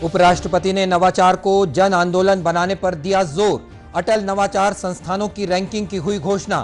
उपराष्ट्रपति ने नवाचार को जन आंदोलन बनाने पर दिया जोर। अटल नवाचार संस्थानों की रैंकिंग की हुई घोषणा।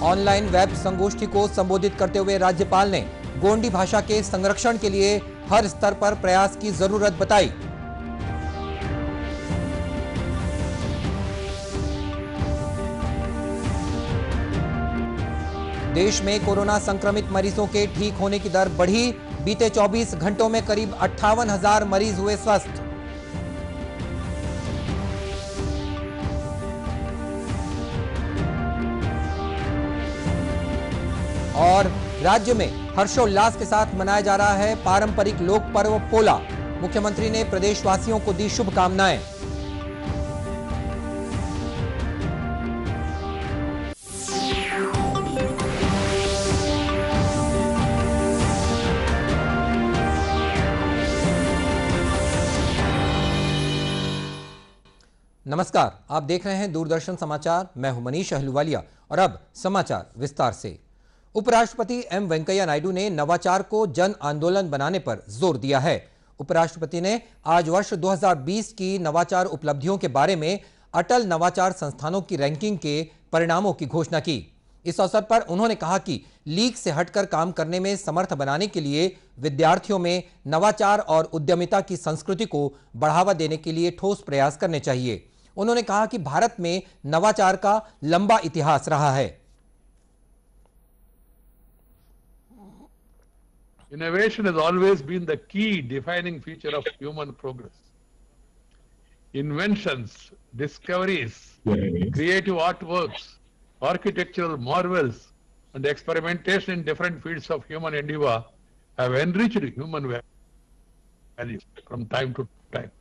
ऑनलाइन वेब संगोष्ठी को संबोधित करते हुए राज्यपाल ने गोंडी भाषा के संरक्षण के लिए हर स्तर पर प्रयास की जरूरत बताई। देश में कोरोना संक्रमित मरीजों के ठीक होने की दर बढ़ी। बीते 24 घंटों में करीब 58,000 मरीज हुए स्वस्थ। और राज्य में हर्षोल्लास के साथ मनाया जा रहा है पारंपरिक लोक पर्व पोला। मुख्यमंत्री ने प्रदेशवासियों को दी शुभकामनाएं। नमस्कार, आप देख रहे हैं दूरदर्शन समाचार। मैं हूं मनीष अहलूवालिया और अब समाचार विस्तार से। उपराष्ट्रपति एम वेंकैया नायडू ने नवाचार को जन आंदोलन बनाने पर जोर दिया है। उपराष्ट्रपति ने आज वर्ष 2020 की नवाचार उपलब्धियों के बारे में अटल नवाचार संस्थानों की रैंकिंग के परिणामों की घोषणा की। इस अवसर पर उन्होंने कहा कि लीक से हटकर काम करने में समर्थ बनाने के लिए विद्यार्थियों में नवाचार और उद्यमिता की संस्कृति को बढ़ावा देने के लिए ठोस प्रयास करने चाहिए। उन्होंने कहा कि भारत में नवाचार का लंबा इतिहास रहा है। Innovation has always been the key defining feature of human progress. Inventions, discoveries, creative artworks, architectural marvels, and experimentation in different fields of human endeavor have enriched human values from time to time.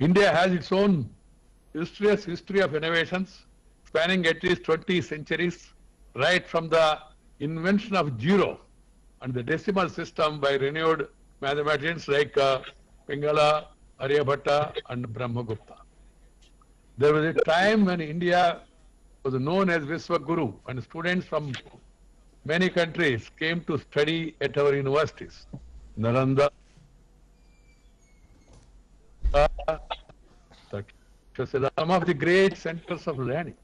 India has its own illustrious history of innovations spanning at least 20 centuries, right from the invention of zero and the decimal system by renowned mathematicians like Pingala, Aryabhatta and Brahmagupta. There was a time when India was known as Vishwaguru and students from many countries came to study at our universities. Nalanda, some of the great centers of learning.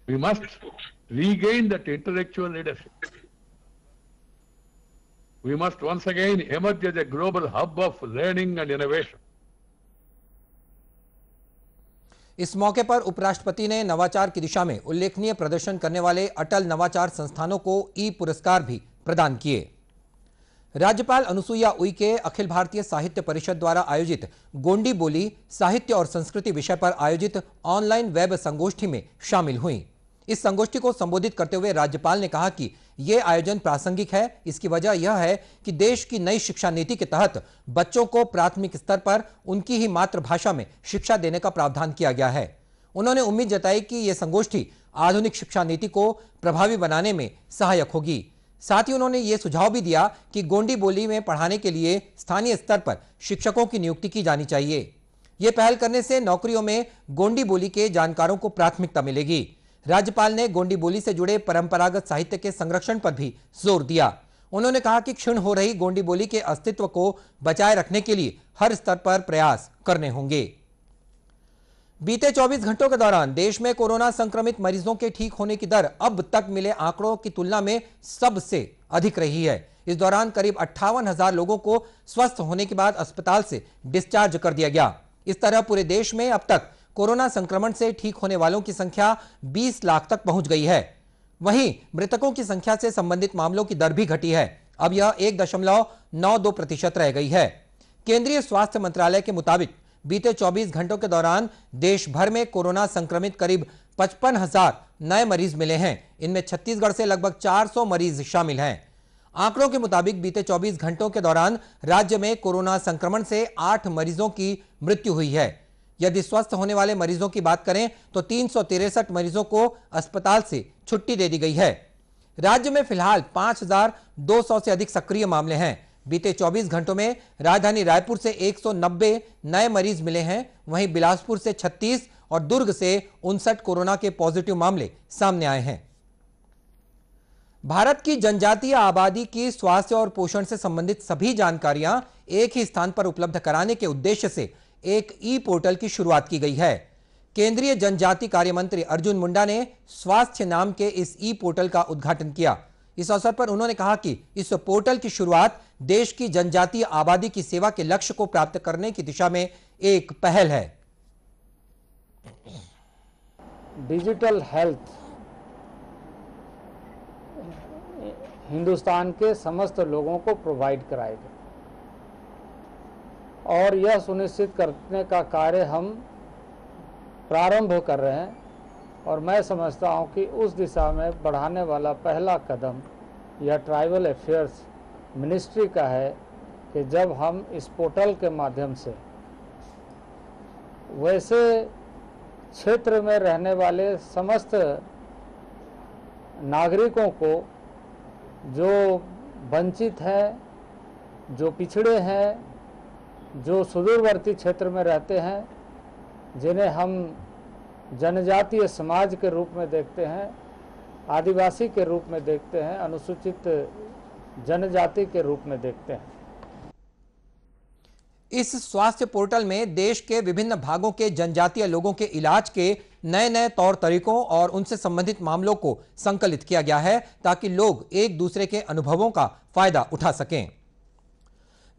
We must regain that intellectual leadership. We must once again emerge as a global hub of learning and innovation. इस मौके पर उपराष्ट्रपति ने नवाचार की दिशा में उल्लेखनीय प्रदर्शन करने वाले अटल नवाचार संस्थानों को ई पुरस्कार भी प्रदान किए। राज्यपाल अनुसुईया उइके अखिल भारतीय साहित्य परिषद द्वारा आयोजित गोंडी बोली साहित्य और संस्कृति विषय पर आयोजित ऑनलाइन वेब संगोष्ठी में शामिल हुई। इस संगोष्ठी को संबोधित करते हुए राज्यपाल ने कहा कि यह आयोजन प्रासंगिक है। इसकी वजह यह है कि देश की नई शिक्षा नीति के तहत बच्चों को प्राथमिक स्तर पर उनकी ही मातृभाषा में शिक्षा देने का प्रावधान किया गया है। उन्होंने उम्मीद जताई कि यह संगोष्ठी आधुनिक शिक्षा नीति को प्रभावी बनाने में सहायक होगी। साथ ही उन्होंने ये सुझाव भी दिया कि गोंडी बोली में पढ़ाने के लिए स्थानीय स्तर पर शिक्षकों की नियुक्ति की जानी चाहिए। ये पहल करने से नौकरियों में गोंडी बोली के जानकारों को प्राथमिकता मिलेगी। राज्यपाल ने गोंडी बोली से जुड़े परंपरागत साहित्य के संरक्षण पर भी जोर दिया। उन्होंने कहा कि क्षीण हो रही गोंडी बोली के अस्तित्व को बचाए रखने के लिए हर स्तर पर प्रयास करने होंगे। बीते 24 घंटों के दौरान देश में कोरोना संक्रमित मरीजों के ठीक होने की दर अब तक मिले आंकड़ों की तुलना में सबसे अधिक रही है। इस दौरान करीब 58,000 लोगों को स्वस्थ होने के बाद अस्पताल से डिस्चार्ज कर दिया गया। इस तरह पूरे देश में अब तक कोरोना संक्रमण से ठीक होने वालों की संख्या 20 लाख तक पहुंच गई है। वहीं मृतकों की संख्या से संबंधित मामलों की दर भी घटी है। अब यह 1.92% रह गई है। केंद्रीय स्वास्थ्य मंत्रालय के मुताबिक बीते 24 घंटों के दौरान देश भर में कोरोना संक्रमित करीब 55,000 नए मरीज मिले हैं। इनमें छत्तीसगढ़ से लगभग 400 मरीज शामिल हैं। आंकड़ों के मुताबिक बीते 24 घंटों के दौरान राज्य में कोरोना संक्रमण से 8 मरीजों की मृत्यु हुई है। यदि स्वस्थ होने वाले मरीजों की बात करें तो 363 मरीजों को अस्पताल से छुट्टी दे दी गई है। राज्य में फिलहाल 5,200 से अधिक सक्रिय मामले हैं। बीते 24 घंटों में राजधानी रायपुर से 190 नए मरीज मिले हैं। वहीं बिलासपुर से 36 और दुर्ग से 59 कोरोना के पॉजिटिव मामले सामने आए हैं। भारत की जनजातीय आबादी की स्वास्थ्य और पोषण से संबंधित सभी जानकारियां एक ही स्थान पर उपलब्ध कराने के उद्देश्य से एक ई पोर्टल की शुरुआत की गई है। केंद्रीय जनजातीय कार्य मंत्री अर्जुन मुंडा ने स्वास्थ्य नाम के इस ई पोर्टल का उद्घाटन किया। इस अवसर पर उन्होंने कहा कि इस पोर्टल की शुरुआत देश की जनजातीय आबादी की सेवा के लक्ष्य को प्राप्त करने की दिशा में एक पहल है। डिजिटल हेल्थ हिंदुस्तान के समस्त लोगों को प्रोवाइड कराएगा और यह सुनिश्चित करने का कार्य हम प्रारंभ कर रहे हैं और मैं समझता हूं कि उस दिशा में बढ़ाने वाला पहला कदम यह ट्राइबल अफेयर्स मिनिस्ट्री का है कि जब हम इस पोर्टल के माध्यम से वैसे क्षेत्र में रहने वाले समस्त नागरिकों को जो वंचित हैं, जो पिछड़े हैं, जो सुदूरवर्ती क्षेत्र में रहते हैं, जिन्हें हम जनजातीय समाज के रूप में देखते हैं, आदिवासी के रूप में देखते हैं, अनुसूचित जनजाति के रूप में देखते हैं। इस स्वास्थ्य पोर्टल में देश के विभिन्न भागों के जनजातीय लोगों के इलाज के नए नए तौर तरीकों और उनसे संबंधित मामलों को संकलित किया गया है ताकि लोग एक दूसरे के अनुभवों का फायदा उठा सकें।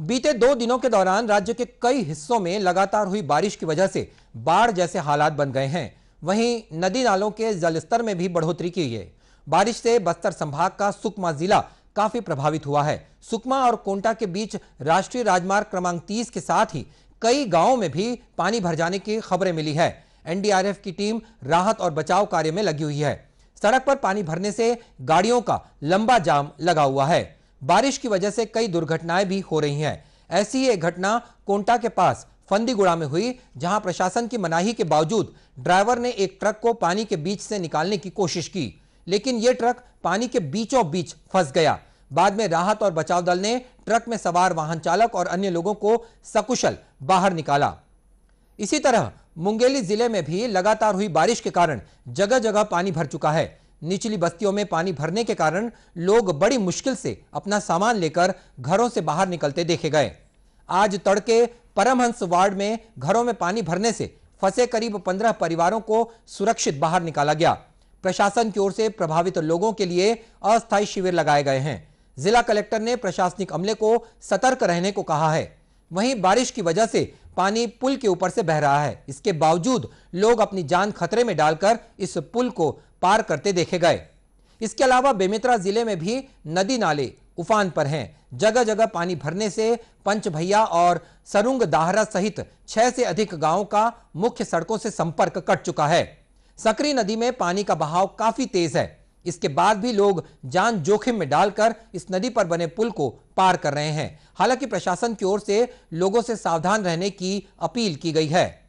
बीते 2 दिनों के दौरान राज्य के कई हिस्सों में लगातार हुई बारिश की वजह से बाढ़ जैसे हालात बन गए हैं। वहीं नदी नालों के जलस्तर में भी बढ़ोतरी की है। बारिश से बस्तर संभाग का सुकमा जिला काफी प्रभावित हुआ है। सुकमा और कोंटा के बीच राष्ट्रीय राजमार्ग क्रमांक 30 के साथ ही कई गांवों में भी पानी भर जाने की खबरें मिली है। एनडीआरएफ की टीम राहत और बचाव कार्य में लगी हुई है। सड़क पर पानी भरने से गाड़ियों का लंबा जाम लगा हुआ है। बारिश की वजह से कई दुर्घटनाएं भी हो रही हैं। ऐसी ही एक घटना कोंटा के पास फंदीगुड़ा में हुई, जहां प्रशासन की मनाही के बावजूद ड्राइवर ने एक ट्रक को पानी के बीच से निकालने की कोशिश की, लेकिन यह ट्रक पानी के बीचों बीच फंस गया। बाद में राहत और बचाव दल ने ट्रक में सवार वाहन चालक और अन्य लोगों को सकुशल बाहर निकाला। इसी तरह मुंगेली जिले में भी लगातार हुई बारिश के कारण जगह जगह पानी भर चुका है। निचली बस्तियों में पानी भरने के कारण लोग बड़ी मुश्किल से अपना सामान लेकर घरों से बाहर निकलते देखे गए। आज तड़के परमहंस वार्ड में घरों में पानी भरने से फंसे करीब 15 परिवारों को सुरक्षित बाहर निकाला गया। प्रशासन की ओर से प्रभावित लोगों के लिए अस्थायी शिविर लगाए गए हैं। जिला कलेक्टर ने प्रशासनिक अमले को सतर्क रहने को कहा है। वहीं बारिश की वजह से पानी पुल के ऊपर से बह रहा है। इसके बावजूद लोग अपनी जान खतरे में डालकर इस पुल को पार करते देखे गए। इसके अलावा बेमेतरा जिले में भी नदी नाले उफान पर हैं। जगह जगह पानी भरने से पंचभैया और सरुंग दाहरा सहित 6 से अधिक गांवों का मुख्य सड़कों से संपर्क कट चुका है। सकरी नदी में पानी का बहाव काफी तेज है। इसके बाद भी लोग जान जोखिम में डालकर इस नदी पर बने पुल को पार कर रहे हैं। हालांकि प्रशासन की ओर से लोगों से सावधान रहने की अपील की गई है।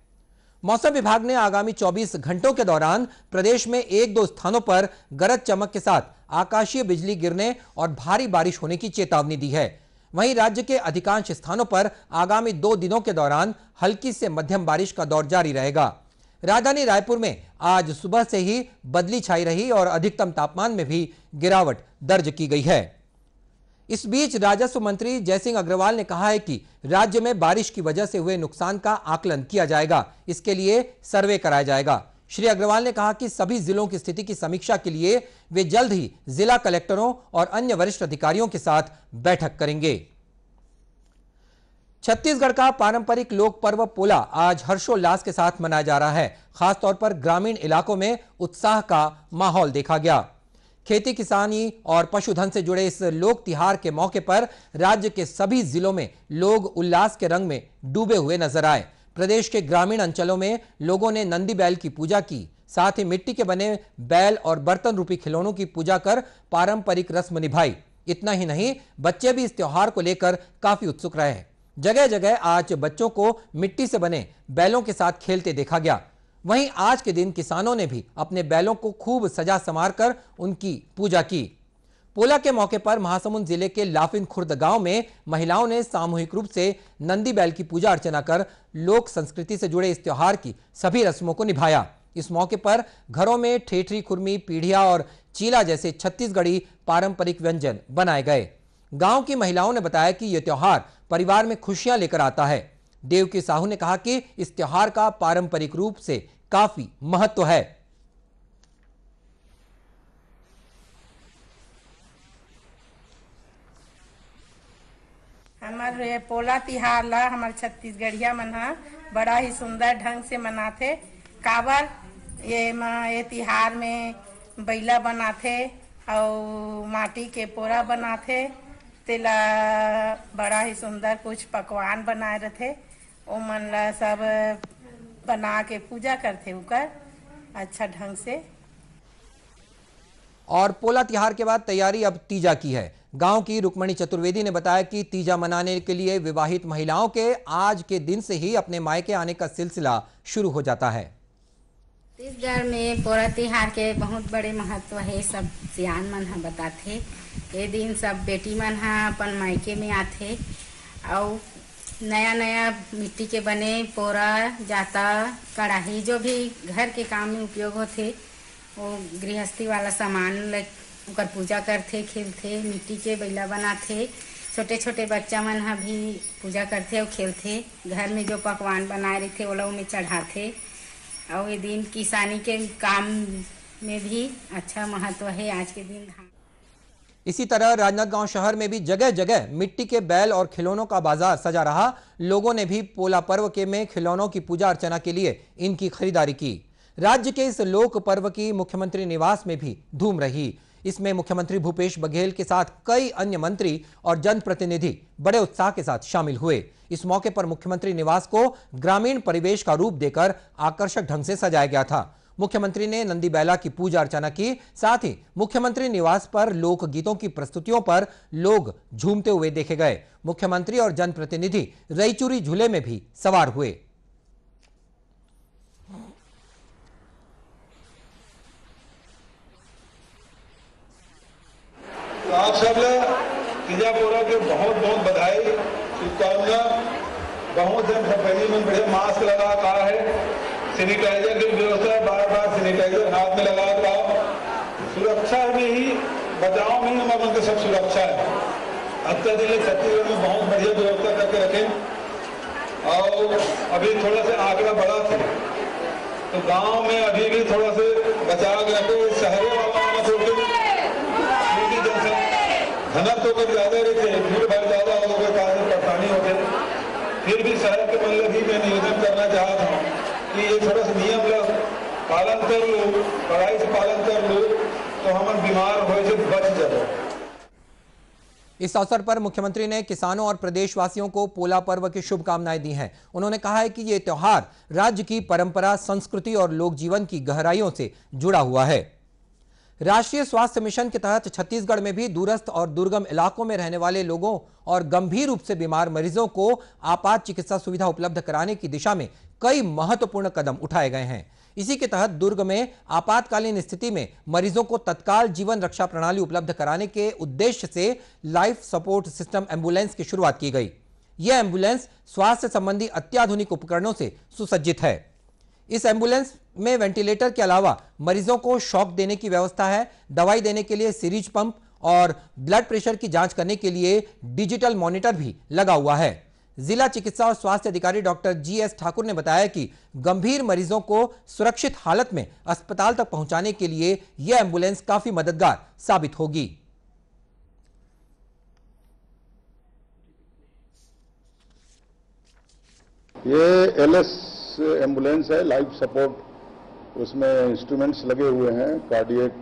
मौसम विभाग ने आगामी 24 घंटों के दौरान प्रदेश में 1-2 स्थानों पर गरज चमक के साथ आकाशीय बिजली गिरने और भारी बारिश होने की चेतावनी दी है। वहीं राज्य के अधिकांश स्थानों पर आगामी 2 दिनों के दौरान हल्की से मध्यम बारिश का दौर जारी रहेगा। राजधानी रायपुर में आज सुबह से ही बदली छाई रही और अधिकतम तापमान में भी गिरावट दर्ज की गई है। इस बीच राजस्व मंत्री जयसिंह अग्रवाल ने कहा है कि राज्य में बारिश की वजह से हुए नुकसान का आकलन किया जाएगा। इसके लिए सर्वे कराया जाएगा। श्री अग्रवाल ने कहा कि सभी जिलों की स्थिति की समीक्षा के लिए वे जल्द ही जिला कलेक्टरों और अन्य वरिष्ठ अधिकारियों के साथ बैठक करेंगे। छत्तीसगढ़ का पारंपरिक लोक पर्व पोला आज हर्षोल्लास के साथ मनाया जा रहा है। खासतौर पर ग्रामीण इलाकों में उत्साह का माहौल देखा गया। खेती किसानी और पशुधन से जुड़े इस लोक तिहार के मौके पर राज्य के सभी जिलों में लोग उल्लास के रंग में डूबे हुए नजर आए। प्रदेश के ग्रामीण अंचलों में लोगों ने नंदी बैल की पूजा की, साथ ही मिट्टी के बने बैल और बर्तन रूपी खिलौनों की पूजा कर पारंपरिक रस्म निभाई। इतना ही नहीं, बच्चे भी इस त्योहार को लेकर काफी उत्सुक रहे। जगह जगह आज बच्चों को मिट्टी से बने बैलों के साथ खेलते देखा गया। वहीं आज के दिन किसानों ने भी अपने बैलों को खूब सजा संवार कर उनकी पूजा की। पोला के मौके पर महासमुंद जिले के लाफिन खुर्द गांव में महिलाओं ने सामूहिक रूप से नंदी बैल की पूजा अर्चना कर लोक संस्कृति से जुड़े इस त्योहार की सभी रस्मों को निभाया। इस मौके पर घरों में ठेठरी, खुरमी, पीढ़िया और चीला जैसे छत्तीसगढ़ी पारंपरिक व्यंजन बनाए गए। गांव की महिलाओं ने बताया कि यह त्योहार परिवार में खुशियां लेकर आता है। देवकी साहू ने कहा कि इस त्योहार का पारंपरिक रूप से काफी महत्व है। हमारे पोला तिहार ला हमारे छत्तीसगढ़िया मन हा बड़ा ही सुंदर ढंग से मनाथे। काबर ये तिहार में बैला बनाथे और माटी के पोरा बनाथे, तेला बड़ा ही सुंदर कुछ पकवान बनाए रहथे। ओ मन ला सब बना के पूजा करथे उकर अच्छा ढंग से। और पोला तिहार के बाद तैयारी अब तीजा की है। गांव की रुक्मणी चतुर्वेदी ने बताया कि तीजा मनाने के लिए विवाहित महिलाओं के आज के दिन से ही अपने मायके आने का सिलसिला शुरू हो जाता है। छत्तीसगढ़ में पोला तिहार के बहुत बड़े महत्व है। सब सियान मन हा बताथे ये दिन सब बेटी मन हा अपन मायके में आथे और नया नया मिट्टी के बने पोरा, जाता, कड़ाही जो भी घर के काम में उपयोग होथे वो गृहस्थी वाला सामान ओकर पूजा करथे, खेलथे, मिट्टी के बैला बनाथे। छोटे छोटे बच्चा मन हा भी पूजा करथे और खेलथे। घर में जो पकवान बनाए रहथे ओला में चढ़ाथे और ये दिन किसानी के काम में भी अच्छा महत्व है आज के दिन। इसी तरह राजनांदगांव शहर में भी जगह जगह मिट्टी के बैल और खिलौनों का बाजार सजा रहा। लोगों ने भी पोला पर्व के में खिलौनों की पूजा अर्चना के लिए इनकी खरीदारी की। राज्य के इस लोक पर्व की मुख्यमंत्री निवास में भी धूम रही। इसमें मुख्यमंत्री भूपेश बघेल के साथ कई अन्य मंत्री और जनप्रतिनिधि बड़े उत्साह के साथ शामिल हुए। इस मौके पर मुख्यमंत्री निवास को ग्रामीण परिवेश का रूप देकर आकर्षक ढंग से सजाया गया था। मुख्यमंत्री ने नंदी बैला की पूजा अर्चना की। साथ ही मुख्यमंत्री निवास पर लोकगीतों की प्रस्तुतियों पर लोग झूमते हुए देखे गए। मुख्यमंत्री और जनप्रतिनिधि रईचूरी झूले में भी सवार हुए। तो आप सब तीजा पोरा के बहुत बहुत बधाई, शुभकामना। बहुत जन पहली में बढ़िया मास्क लगा कहा है, सैनिटाइजर की व्यवस्था, बार बार सैनिटाइजर हाथ में लगा रहा। सुरक्षा में ही, बचाव में ही हमारे मन के सब सुरक्षा है। अत्याधुनिक छत्तीसगढ़ में बहुत बढ़िया व्यवस्था करके रखें। और अभी थोड़ा सा आंकड़ा बढ़ा था तो गांव में अभी भी थोड़ा से बचाव रखे। शहरों वाला छोड़ के घनत्व तो ज्यादा रहते, भीड़ भाड़ ज्यादा होने के कारण परेशानी होते। फिर भी शहर के मतलब ही मैं निवेदन करना चाहता हूँ कि ये थोड़ा सा नियम लोग पालन कर लो, कड़ाई से पालन कर लो तो हम बीमार होने से बच जाए। इस अवसर पर मुख्यमंत्री ने किसानों और प्रदेशवासियों को पोला पर्व की शुभकामनाएं दी हैं। उन्होंने कहा है कि ये त्योहार राज्य की परंपरा, संस्कृति और लोक जीवन की गहराइयों से जुड़ा हुआ है। राष्ट्रीय स्वास्थ्य मिशन के तहत छत्तीसगढ़ में भी दूरस्थ और दुर्गम इलाकों में रहने वाले लोगों और गंभीर रूप से बीमार मरीजों को आपात चिकित्सा सुविधा उपलब्ध कराने की दिशा में कई महत्वपूर्ण कदम उठाए गए हैं। इसी के तहत दुर्ग में आपातकालीन स्थिति में मरीजों को तत्काल जीवन रक्षा प्रणाली उपलब्ध कराने के उद्देश्य से लाइफ सपोर्ट सिस्टम एम्बुलेंस की शुरुआत की गई। यह एम्बुलेंस स्वास्थ्य संबंधी अत्याधुनिक उपकरणों से सुसज्जित है। इस एम्बुलेंस में वेंटिलेटर के अलावा मरीजों को शॉक देने की व्यवस्था है। दवाई देने के लिए सीरीज पंप और ब्लड प्रेशर की जांच करने के लिए डिजिटल मॉनिटर भी लगा हुआ है। जिला चिकित्सा और स्वास्थ्य अधिकारी डॉक्टर GS ठाकुर ने बताया कि गंभीर मरीजों को सुरक्षित हालत में अस्पताल तक पहुंचाने के लिए यह एम्बुलेंस काफी मददगार साबित होगी। ये LS एम्बुलेंस है, लाइफ सपोर्ट। उसमें इंस्ट्रूमेंट्स लगे हुए हैं, कार्डियक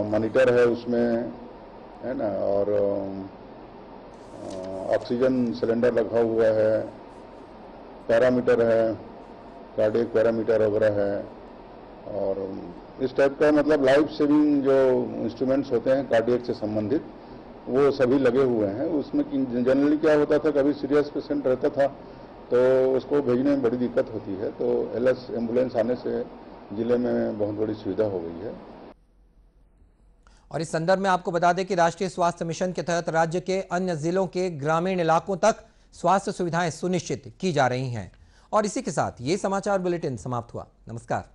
मॉनिटर है उसमें, है ना, और ऑक्सीजन सिलेंडर रखा हुआ है, पैरामीटर है, कार्डियक पैरामीटर वगैरह है। और इस टाइप का मतलब लाइफ सेविंग जो इंस्ट्रूमेंट्स होते हैं कार्डियक से संबंधित, वो सभी लगे हुए हैं। उसमें जनरली क्या होता था, कभी सीरियस पेशेंट रहता था तो उसको भेजने में बड़ी दिक्कत होती है। तो LS एम्बुलेंस आने से जिले में बहुत बड़ी सुविधा हो गई है। और इस संदर्भ में आपको बता दें कि राष्ट्रीय स्वास्थ्य मिशन के तहत राज्य के अन्य जिलों के ग्रामीण इलाकों तक स्वास्थ्य सुविधाएं सुनिश्चित की जा रही हैं। और इसी के साथ ये समाचार बुलेटिन समाप्त हुआ। नमस्कार।